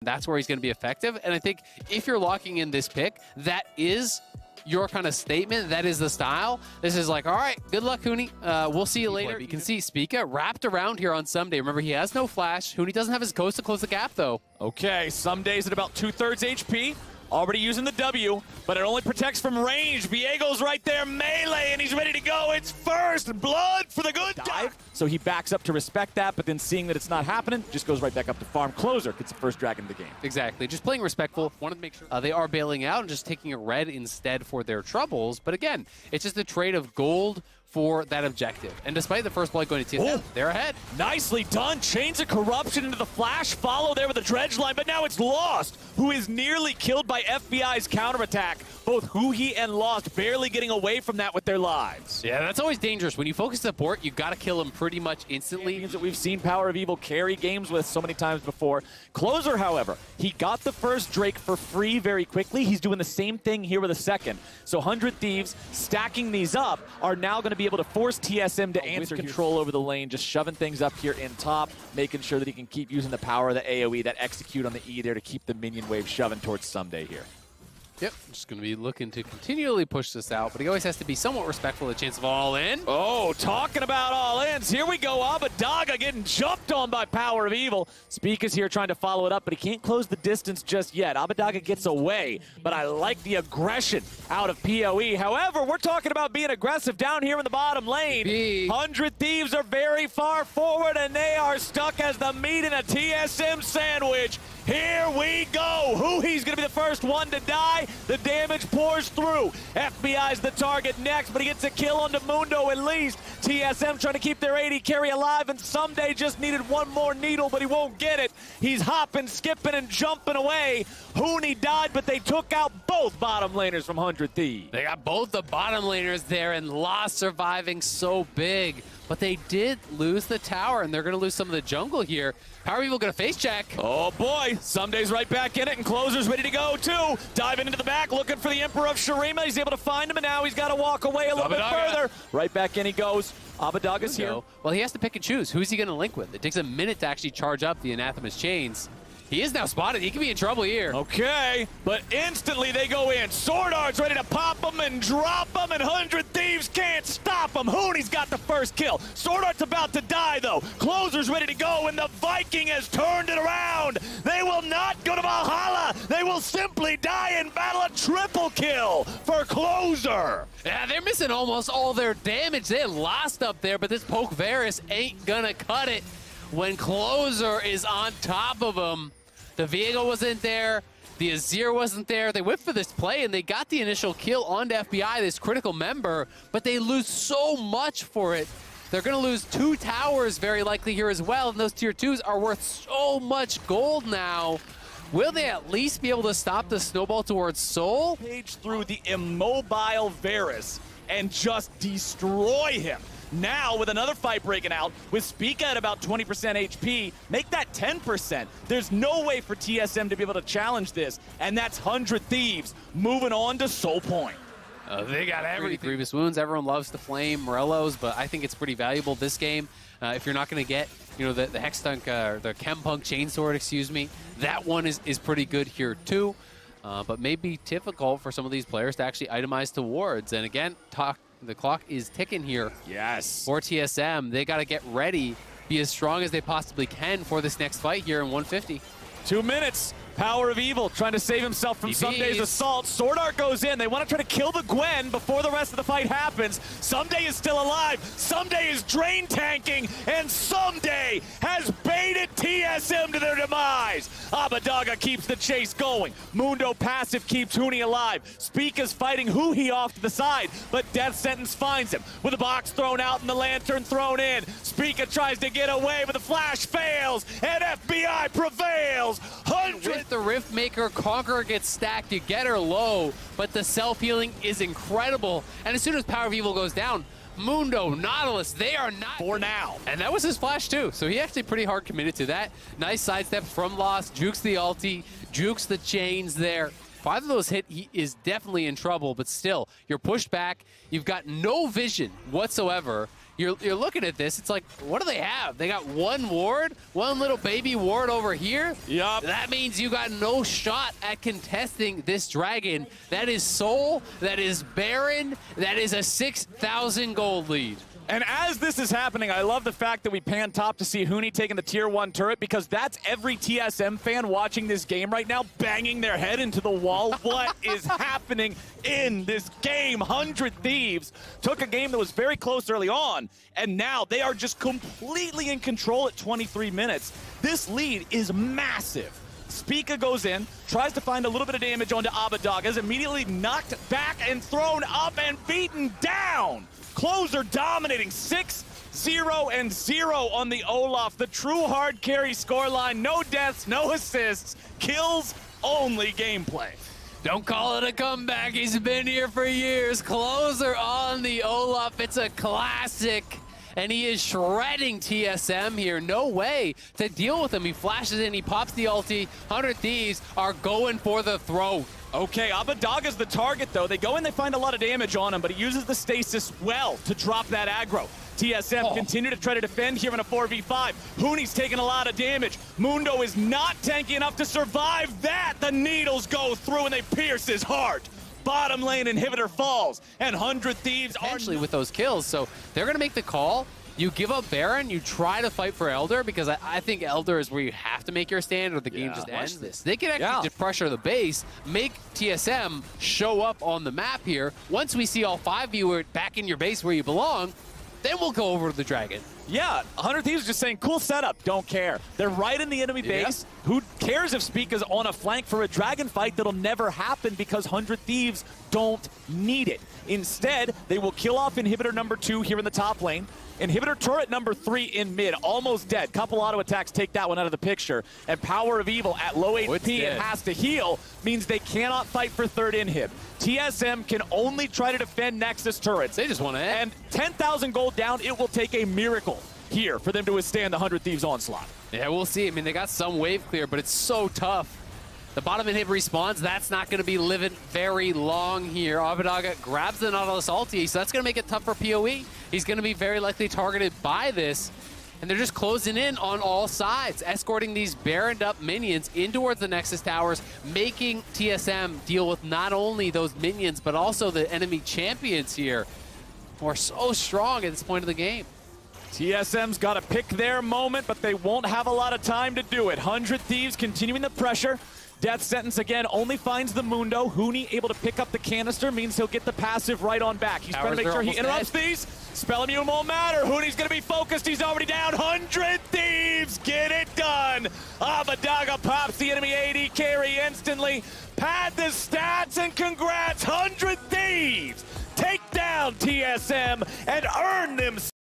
that's where he's going to be effective. And I think if you're locking in this pick, that is your kind of statement. That is the style. This is like, all right, good luck, Huni. We'll see you later. You can see Spica wrapped around here on Someday. Remember, he has no flash. Huni doesn't have his ghost to close the gap, though. Okay, Someday's at about 2/3 HP. Already using the W, but it only protects from range. Viego's right there, melee, and he's ready to go. It's first blood for the good dive. So he backs up to respect that, but then seeing that it's not happening, just goes right back up to farm. Closer gets the first dragon of the game. Exactly. Just playing respectful. Wanted to make sure they are bailing out and just taking a red instead for their troubles. But again, it's just a trade of gold for that objective. And despite the first blood going to TSM, they're ahead. Nicely done. Chains of corruption into the flash. Follow there with the dredge line, but now it's Lost, who is nearly killed by FBI's counterattack. Both Huhi and Lost barely getting away from that with their lives. Yeah, that's always dangerous. When you focus support, you got to kill him pretty much instantly. That we've seen Power of Evil carry games with so many times before. Closer, however, he got the first Drake for free very quickly. He's doing the same thing here with a second. So 100 Thieves stacking these up are now going to be able to force TSM to answer control over the lane, just shoving things up here in top, making sure that he can keep using the power of the AoE, that execute on the E there to keep the minion wave shoving towards Someday here. Yep, just going to be looking to continually push this out, but he always has to be somewhat respectful of the chance of all in. Oh, talking about all ins. Here we go. Abadaga getting jumped on by Power of Evil. Speak is here trying to follow it up, but he can't close the distance just yet. Abadaga gets away, but I like the aggression out of PoE. However, we're talking about being aggressive down here in the bottom lane. 100 Thieves are very far forward, and they are stuck as the meat in a TSM sandwich. Here we go. Huhi's going to be the first one to die. The damage pours through. FBI's the target next, but he gets a kill onto Mundo at least. TSM trying to keep their 80 carry alive, and Someday just needed one more needle, but he won't get it. He's hopping, skipping, and jumping away. Huni died, but they took out both bottom laners from 100 Thieves. They got both the bottom laners there, and Lost surviving so big. But they did lose the tower, and they're going to lose some of the jungle here. Power Evil going to face check. Oh boy, Someday's right back in it, and Closer's ready to go too. Diving into the back, looking for the Emperor of Shurima. He's able to find him, and now he's got to walk away a little bit further. Right back in he goes. Abadaga's here. Well, he has to pick and choose. Who's he going to link with? It takes a minute to actually charge up the Anathema's chains. He is now spotted. He could be in trouble here. Okay, but instantly they go in. Sword Art's ready to pop him and drop him, and 100 Thieves can't stop him. Huni's got the first kill. Sword Art's about to die, though. Closer's ready to go, and the Viking has turned it around. They will not go to Valhalla. They will simply die in battle. A triple kill for Closer. Yeah, they're missing almost all their damage. They lost up there, but this Poke Varus ain't gonna cut it when Closer is on top of him. The Viego wasn't there. The Azir wasn't there. They went for this play, and they got the initial kill onto FBI, this critical member, but they lose so much for it. They're going to lose 2 towers very likely here as well, and those tier 2s are worth so much gold now. Will they at least be able to stop the snowball towards Soul? Page through the immobile Varus and just destroy him. Now, with another fight breaking out, with Spica at about 20% HP, make that 10%. There's no way for TSM to be able to challenge this, and that's 100 Thieves moving on to Soul Point. They got everything. Grievous Wounds, everyone loves to flame Morello's, but I think it's pretty valuable this game. If you're not going to get, the Hexdunk, the Chempunk Chainsword, excuse me, that one is pretty good here too. But may be difficult for some of these players to actually itemize towards. And again, the clock is ticking here. Yes. For TSM, they got to get ready, be as strong as they possibly can for this next fight here in 150. 2 minutes. Power of Evil trying to save himself from Someday's assault. Sword Art goes in. They want to try to kill the Gwen before the rest of the fight happens. Someday is still alive. Someday is drain tanking. And Someday has baited TSM to their demise. Abadaga keeps the chase going. Mundo passive keeps Huni alive. Spica's fighting Huhi off to the side, but Death Sentence finds him. With a box thrown out and the lantern thrown in. Spica tries to get away, but the flash fails. And FBI prevails. 100. The Rift Maker, Conqueror gets stacked, you get her low, but the self-healing is incredible. And as soon as Power of Evil goes down, Mundo, Nautilus, they are not... For now. And that was his flash too, so he actually pretty hard committed to that. Nice sidestep from Lost, jukes the ulti, jukes the chains there. 5 of those hit, he is definitely in trouble, but still, you're pushed back, you've got no vision whatsoever. you're looking at this, it's like, what do they have? They got one ward, one little baby ward over here. Yup. That means you got no shot at contesting this dragon. That is Soul, that is Baron, that is a 6,000 gold lead. And as this is happening, I love the fact that we pan top to see Huni taking the tier 1 turret, because that's every TSM fan watching this game right now banging their head into the wall. What is happening in this game? 100 Thieves took a game that was very close early on, and now they are just completely in control at 23 minutes. This lead is massive. Spica goes in, tries to find a little bit of damage onto Abadag, is immediately knocked back and thrown up and beaten down. Closer dominating 6-0-0 on the Olaf. The true hard carry scoreline. No deaths, no assists, kills only gameplay. Don't call it a comeback. He's been here for years. Closer on the Olaf. It's a classic. And he is shredding TSM here. No way to deal with him. He flashes in, he pops the ulti. 100 Thieves are going for the throat. Okay, Abadag is the target, though. They go in, they find a lot of damage on him, but he uses the stasis well to drop that aggro. TSM continue to try to defend here in a 4v5. Huni's taking a lot of damage. Mundo is not tanky enough to survive that. The needles go through and they pierce his heart. Bottom lane inhibitor falls, and 100 Thieves are actually with those kills, so they're going to make the call. You give up Baron, you try to fight for Elder, because I think Elder is where you have to make your stand or the game just ends. They can actually just pressure the base, make TSM show up on the map here. Once we see all 5 of you are back in your base where you belong, then we'll go over to the Dragon. Yeah, 100 Thieves just saying, cool setup, don't care. They're right in the enemy base. Who cares if Spica's on a flank for a dragon fight? That'll never happen because 100 Thieves don't need it. Instead, they will kill off inhibitor number 2 here in the top lane. Inhibitor turret number 3 in mid, almost dead. Couple auto attacks take that one out of the picture. And Power of Evil at low HP and has to heal means they cannot fight for third inhib. TSM can only try to defend Nexus turrets. They just want to end. And 10,000 gold down, it will take a miracle here for them to withstand the 100 Thieves onslaught. Yeah, we'll see. I mean, they got some wave clear, but it's so tough. The bottom inhib respawns. That's not going to be living very long here. Abadag grabs the Nautilus ulti, so that's going to make it tough for PoE. He's going to be very likely targeted by this. And they're just closing in on all sides, escorting these baroned up minions in towards the Nexus towers, making TSM deal with not only those minions, but also the enemy champions here, who are so strong at this point of the game. TSM's got to pick their moment, but they won't have a lot of time to do it. 100 Thieves continuing the pressure. Death Sentence again only finds the Mundo. Huni able to pick up the canister means he'll get the passive right on back. He's trying to make sure he interrupts these. Spell Immune won't matter. Huni's going to be focused. He's already down. 100 Thieves get it done. Abadag pops the enemy AD carry instantly. Pad the stats and congrats. 100 Thieves take down TSM and earn them